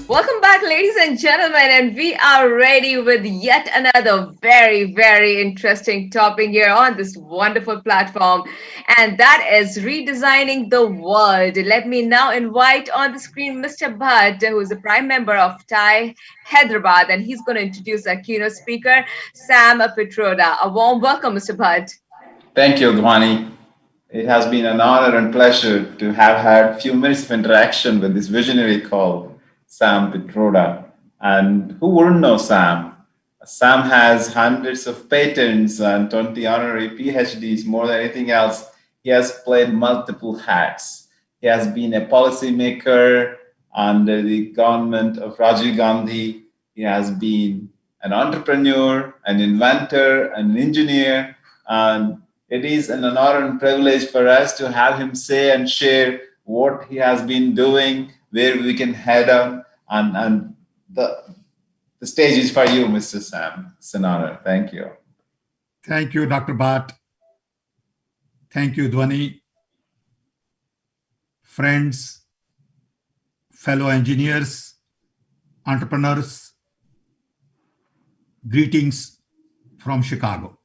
Welcome back, ladies and gentlemen, and we are ready with yet another very, very interesting topic here on this wonderful platform, and that is redesigning the world. Let me now invite on the screen Mr. Bhatt, who is a prime member of Thai Hyderabad, and he's going to introduce our keynote speaker, Sam Petroda. A warm welcome, Mr. Bhatt. Thank you, Dhwani. It has been an honor and pleasure to have had a few minutes of interaction with this visionary called Sam Pitroda. And who wouldn't know Sam? Sam has hundreds of patents and 20 honorary PhDs, more than anything else. He has played multiple hats. He has been a policymaker under the government of Rajiv Gandhi. He has been an entrepreneur, an inventor, an engineer, and it is an honor and privilege for us to have him say and share what he has been doing, where we can head on, and the stage is for you, Mr. Sam. It's an honor. Thank you. Thank you, Dr. Bhatt. Thank you, Dhwani. Friends, fellow engineers, entrepreneurs, greetings from Chicago.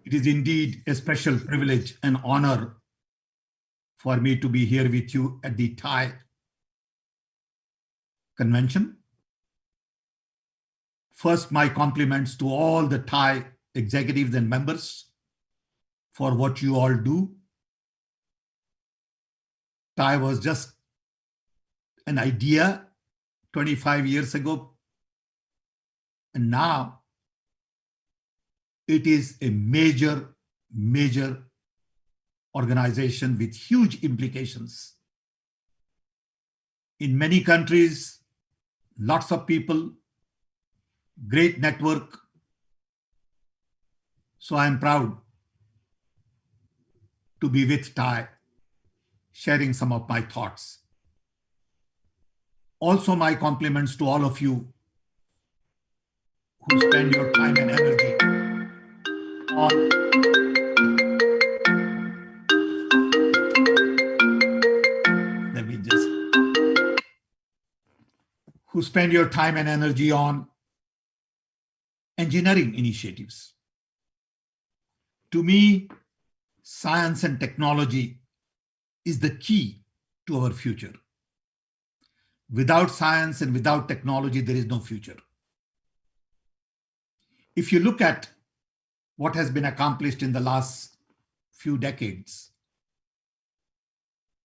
It is indeed a special privilege and honor for me to be here with you at the Thai convention. First, my compliments to all the Thai executives and members for what you all do. Thai was just an idea 25 years ago, and now it is a major organization with huge implications. In many countries, lots of people, great network. So I'm proud to be with Thai, sharing some of my thoughts. Also, my compliments to all of you who spend your time and energy on who spend your time and energy on engineering initiatives. To me, science and technology is the key to our future. Without science and without technology, there is no future. If you look at what has been accomplished in the last few decades,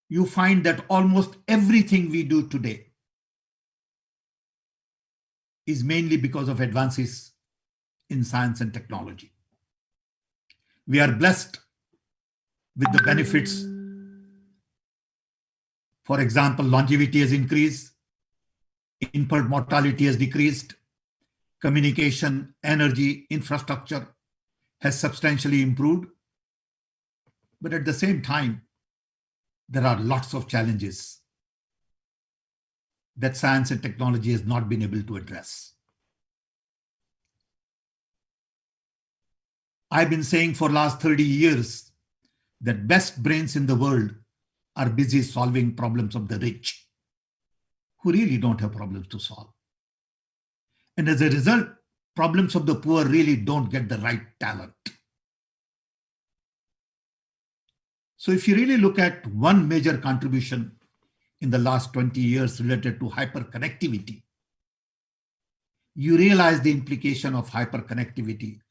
you find that almost everything we do today is mainly because of advances in science and technology. We are blessed with the benefits. For example, longevity has increased, infant mortality has decreased, communication, energy, infrastructure has substantially improved. But at the same time, there are lots of challenges that science and technology has not been able to address. I've been saying for last 30 years that best brains in the world are busy solving problems of the rich, who really don't have problems to solve. And as a result, problems of the poor really don't get the right talent. So if you really look at one major contribution in the last 20 years related to hyperconnectivity, you realize the implication of hyperconnectivity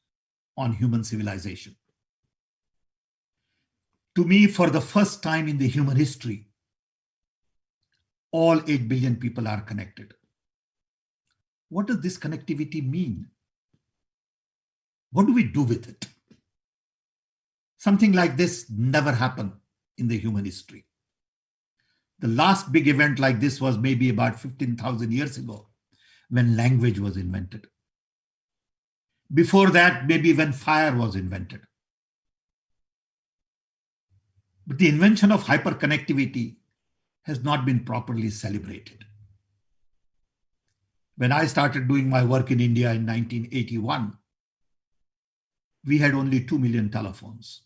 on human civilization. To me, for the first time in the human history, all 8 billion people are connected. What does this connectivity mean? What do we do with it? Something like this never happened in the human history. The last big event like this was maybe about 15,000 years ago, when language was invented. Before that, maybe when fire was invented. But the invention of hyperconnectivity has not been properly celebrated. When I started doing my work in India in 1981, we had only 2 million telephones.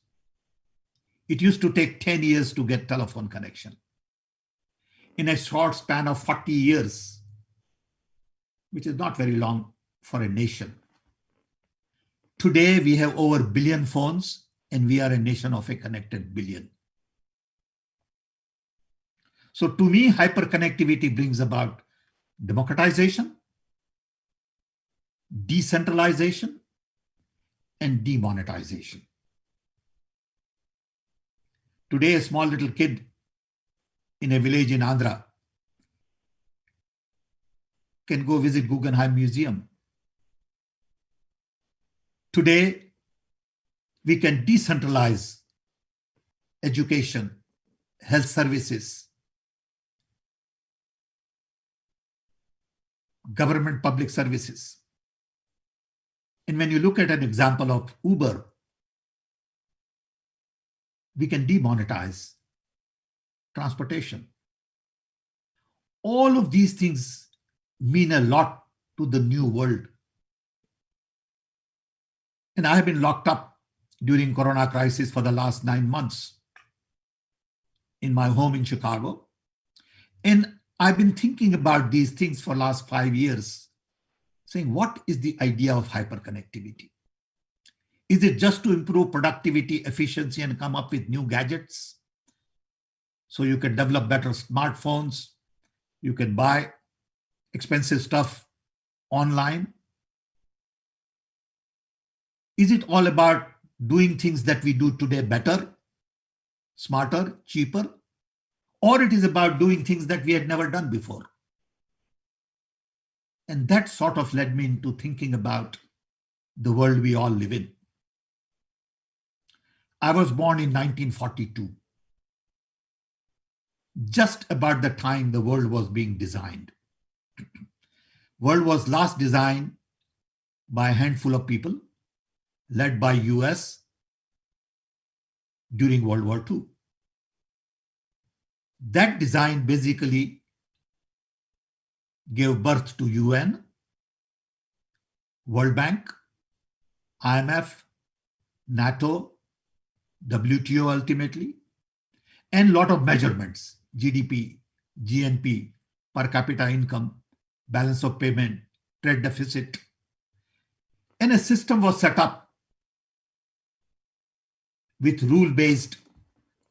It used to take 10 years to get telephone connection. in a short span of 40 years, which is not very long for a nation. Today, we have over a billion phones, and we are a nation of a connected billion. So to me, hyperconnectivity brings about democratization, decentralization, and demonetization. Today, a small little kid in a village in Andhra can go visit Guggenheim Museum. Today, we can decentralize education, health services, government public services. And when you look at an example of Uber, we can demonetize transportation. All of these things mean a lot to the new world. And I have been locked up during Corona crisis for the last 9 months in my home in Chicago. And I've been thinking about these things for the last 5 years, saying, what is the idea of hyperconnectivity? Is it just to improve productivity, efficiency, and come up with new gadgets? So you can develop better smartphones, you can buy expensive stuff online. Is it all about doing things that we do today better, smarter, cheaper? Or it is about doing things that we had never done before? And that sort of led me into thinking about the world we all live in. I was born in 1942, just about the time the world was being designed. World was last designed by a handful of people, led by US during World War II. That design basically gave birth to UN, World Bank, IMF, NATO, WTO ultimately, and a lot of measurements, GDP, GNP, per capita income, balance of payment, trade deficit. And a system was set up with rule-based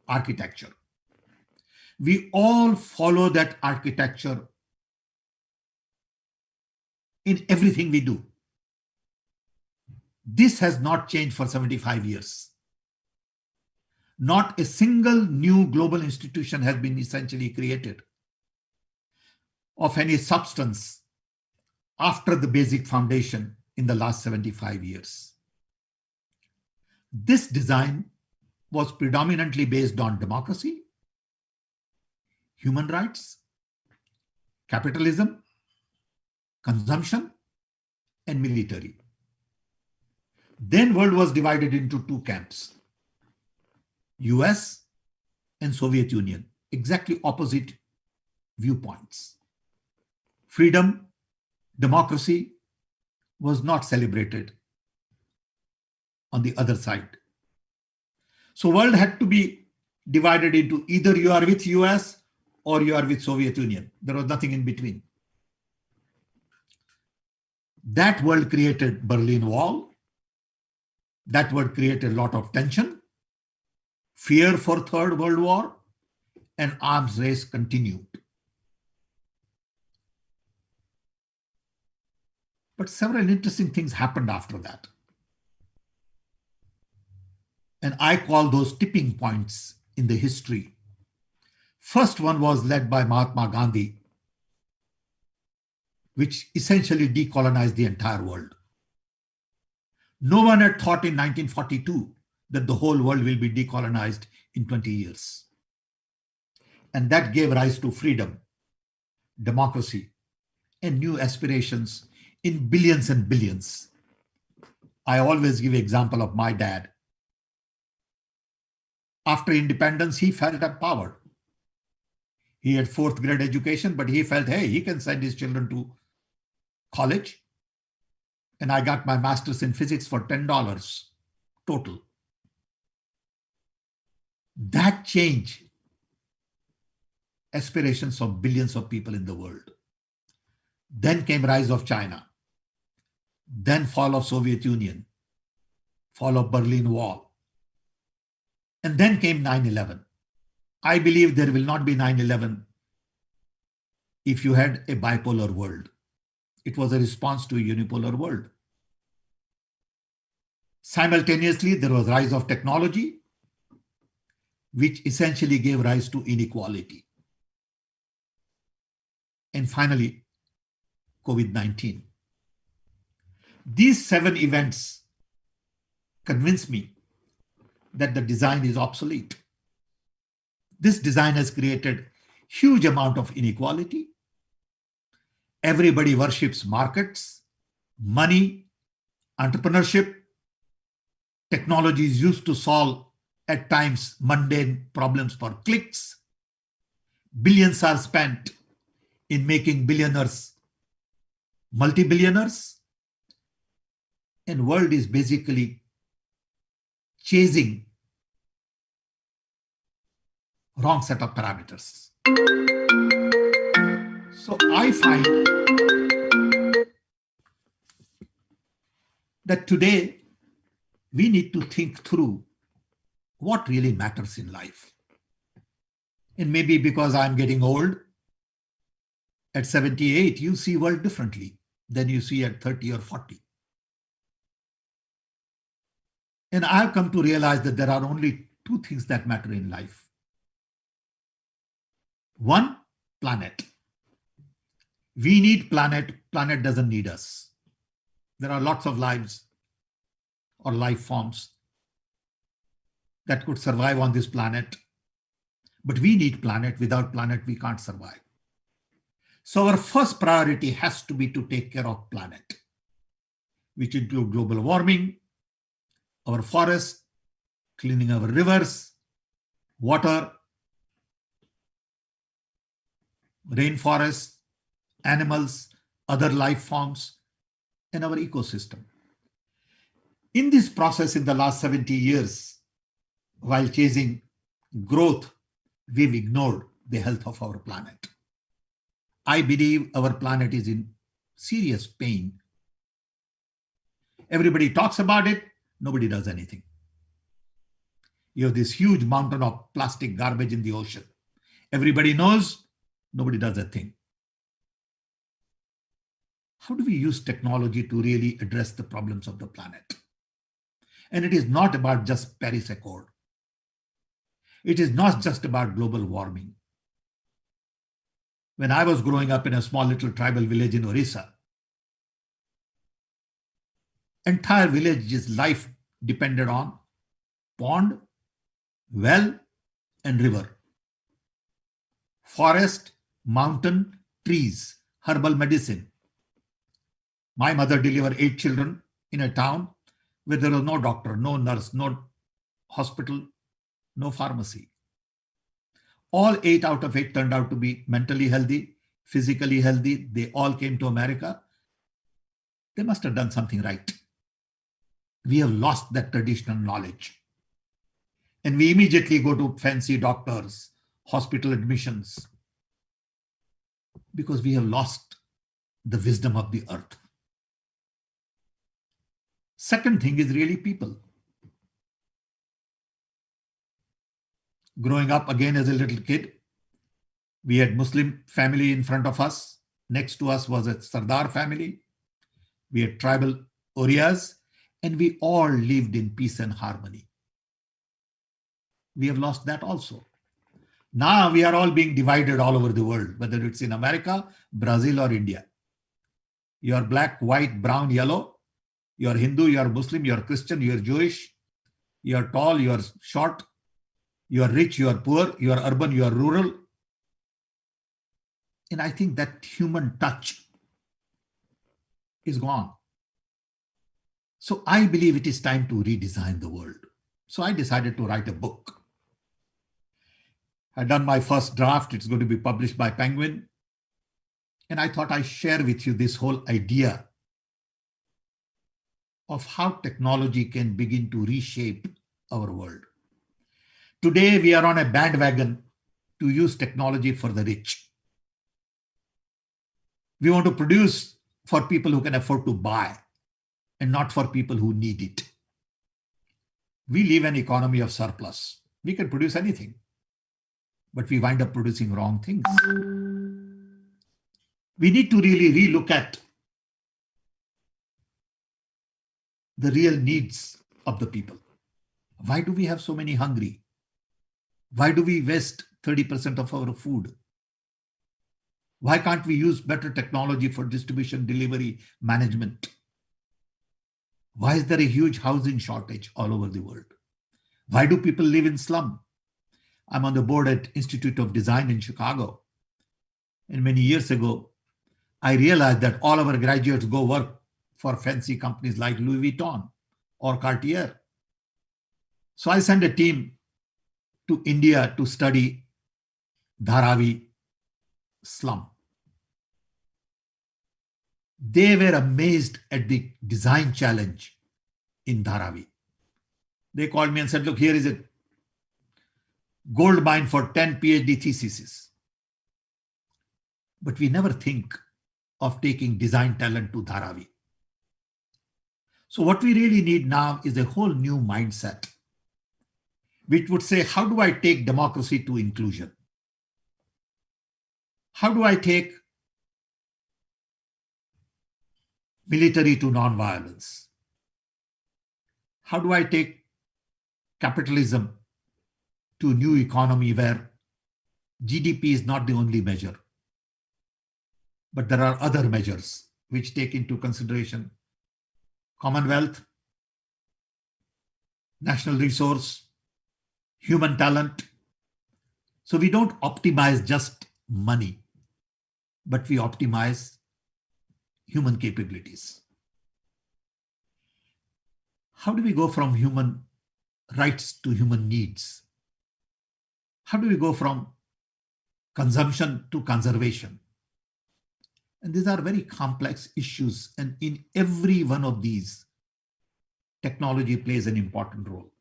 architecture. We all follow that architecture in everything we do. This has not changed for 75 years. Not a single new global institution has been essentially created of any substance after the basic foundation in the last 75 years. This design was predominantly based on democracy, human rights, capitalism, consumption, and military. Then world was divided into two camps, US and Soviet Union, exactly opposite viewpoints. Freedom, democracy was not celebrated on the other side. So world had to be divided into either you are with US or you are with Soviet Union. There was nothing in between. That world created Berlin Wall. That world created a lot of tension, fear for Third World War, and arms race continued. But several interesting things happened after that. And I call those tipping points in the history. First one was led by Mahatma Gandhi, which essentially decolonized the entire world. No one had thought in 1942 that the whole world will be decolonized in 20 years. And that gave rise to freedom, democracy, and new aspirations in billions and billions. I always give an example of my dad. After independence, he felt empowered. He had fourth grade education, but he felt, hey, he can send his children to college. And I got my master's in physics for $10 total. That change aspirations of billions of people in the world. Then came rise of China, then fall of Soviet Union, fall of Berlin Wall, and then came 9/11. I believe there will not be 9/11 if you had a bipolar world. It was a response to a unipolar world. Simultaneously, there was rise of technology, which essentially gave rise to inequality. And finally, COVID-19. These 7 events convince me that the design is obsolete. This design has created huge amount of inequality. Everybody worships markets, money, entrepreneurship. Technology is used to solve at times mundane problems for clicks. Billions are spent in making billionaires multi-billionaires. And world is basically chasing wrong set of parameters. So I find that today we need to think through what really matters in life. And maybe because I'm getting old, at 78, you see world differently than you see at 30 or 40. And I've come to realize that there are only 2 things that matter in life. One, planet. We need planet. Planet doesn't need us. There are lots of lives or life forms that could survive on this planet. But we need planet. Without planet, we can't survive. So our first priority has to be to take care of planet, which include global warming, our forests, cleaning our rivers, water, rainforests, animals, other life forms, and our ecosystem. In this process, in the last 70 years, while chasing growth, we've ignored the health of our planet. I believe our planet is in serious pain. Everybody talks about it, nobody does anything. You have this huge mountain of plastic garbage in the ocean. Everybody knows, nobody does a thing. How do we use technology to really address the problems of the planet? And it is not about just Paris Accord. It is not just about global warming. When I was growing up in a small little tribal village in Orissa, entire village's life depended on pond, well, and river, forest, mountain, trees, herbal medicine. My mother delivered 8 children in a town where there was no doctor, no nurse, no hospital, no pharmacy. All 8 out of 8 turned out to be mentally healthy, physically healthy. They all came to America. They must have done something right. We have lost that traditional knowledge. And we immediately go to fancy doctors, hospital admissions, because we have lost the wisdom of the earth. Second thing is really people. Growing up again as a little kid, we had Muslim family in front of us. Next to us was a Sardar family. We had tribal Orias, and we all lived in peace and harmony. We have lost that also. Now we are all being divided all over the world, whether it's in America, Brazil, or India. You are black, white, brown, yellow. You are Hindu, you are Muslim, you are Christian, you are Jewish. You are tall, you are short. You are rich, you are poor. You are urban, you are rural. And I think that human touch is gone. So I believe it is time to redesign the world. So I decided to write a book. I've done my first draft. It's going to be published by Penguin. And I thought I'd share with you this whole idea of how technology can begin to reshape our world. Today, we are on a bandwagon to use technology for the rich. We want to produce for people who can afford to buy and not for people who need it. We live in an economy of surplus. We can produce anything, but we wind up producing wrong things. We need to really relook at the real needs of the people. Why do we have so many hungry? Why do we waste 30% of our food? Why can't we use better technology for distribution, delivery, management? Why is there a huge housing shortage all over the world? Why do people live in slum? I'm on the board at Institute of Design in Chicago. And many years ago, I realized that all our graduates go work for fancy companies like Louis Vuitton or Cartier. So I sent a team to India to study Dharavi slum. They were amazed at the design challenge in Dharavi. They called me and said, look, here is a gold mine for 10 PhD theses. But we never think of taking design talent to Dharavi. So what we really need now is a whole new mindset, which would say, how do I take democracy to inclusion? How do I take military to nonviolence? How do I take capitalism to a new economy where GDP is not the only measure, but there are other measures which take into consideration commonwealth, national resource, human talent. So we don't optimize just money, but we optimize human capabilities. How do we go from human rights to human needs? How do we go from consumption to conservation? And these are very complex issues. And in every one of these, technology plays an important role.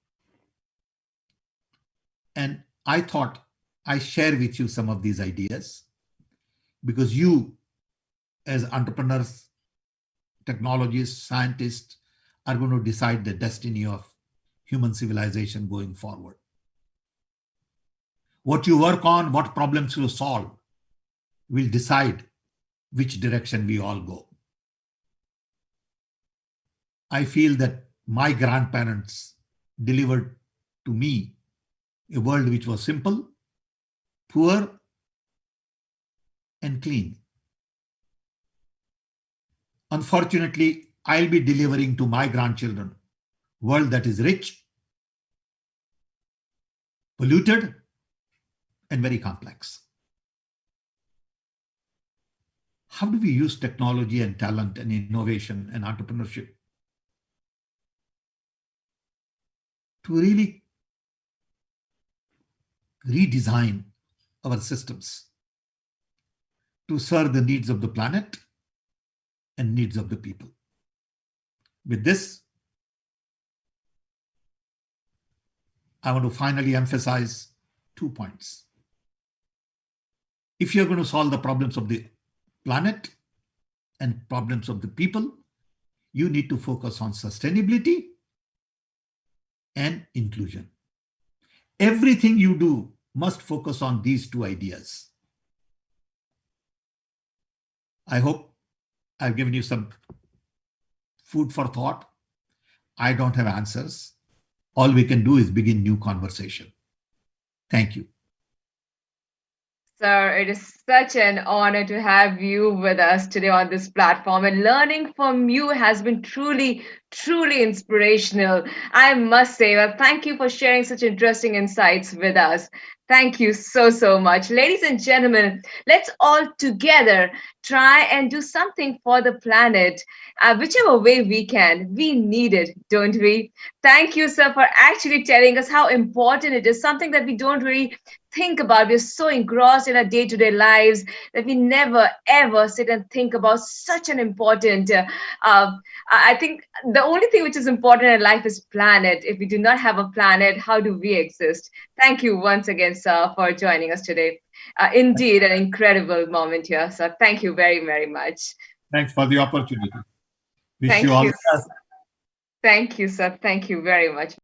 And I thought I share with you some of these ideas because you, as entrepreneurs, technologists, scientists, are going to decide the destiny of human civilization going forward. What you work on, what problems you solve, will decide which direction we all go. I feel that my grandparents delivered to me a world which was simple, poor, and clean. Unfortunately, I'll be delivering to my grandchildren a world that is rich, polluted, and very complex. How do we use technology and talent and innovation and entrepreneurship to really redesign our systems to serve the needs of the planet and needs of the people? With this, I want to finally emphasize 2 points. If you're going to solve the problems of the planet and problems of the people, you need to focus on sustainability and inclusion. Everything you do must focus on these 2 ideas. I hope I've given you some food for thought. I don't have answers. All we can do is begin new conversation. Thank you. Sir, it is such an honor to have you with us today on this platform, and learning from you has been truly, truly inspirational. I must say, well, thank you for sharing such interesting insights with us. Thank you so, so much. Ladies and gentlemen, let's all together try and do something for the planet, whichever way we can. We need it, don't we? Thank you, sir, for actually telling us how important it is, something that we don't really think about. We're so engrossed in our day-to-day lives that we never ever sit and think about such an important I think the only thing which is important in life is planet. If we do not have a planet, how do we exist? Thank you once again, sir, for joining us today. Indeed, an incredible moment here, sir. Thank you very, very much. Thanks for the opportunity. Wish you Thank all you. the best. Thank you, sir. Thank you very much.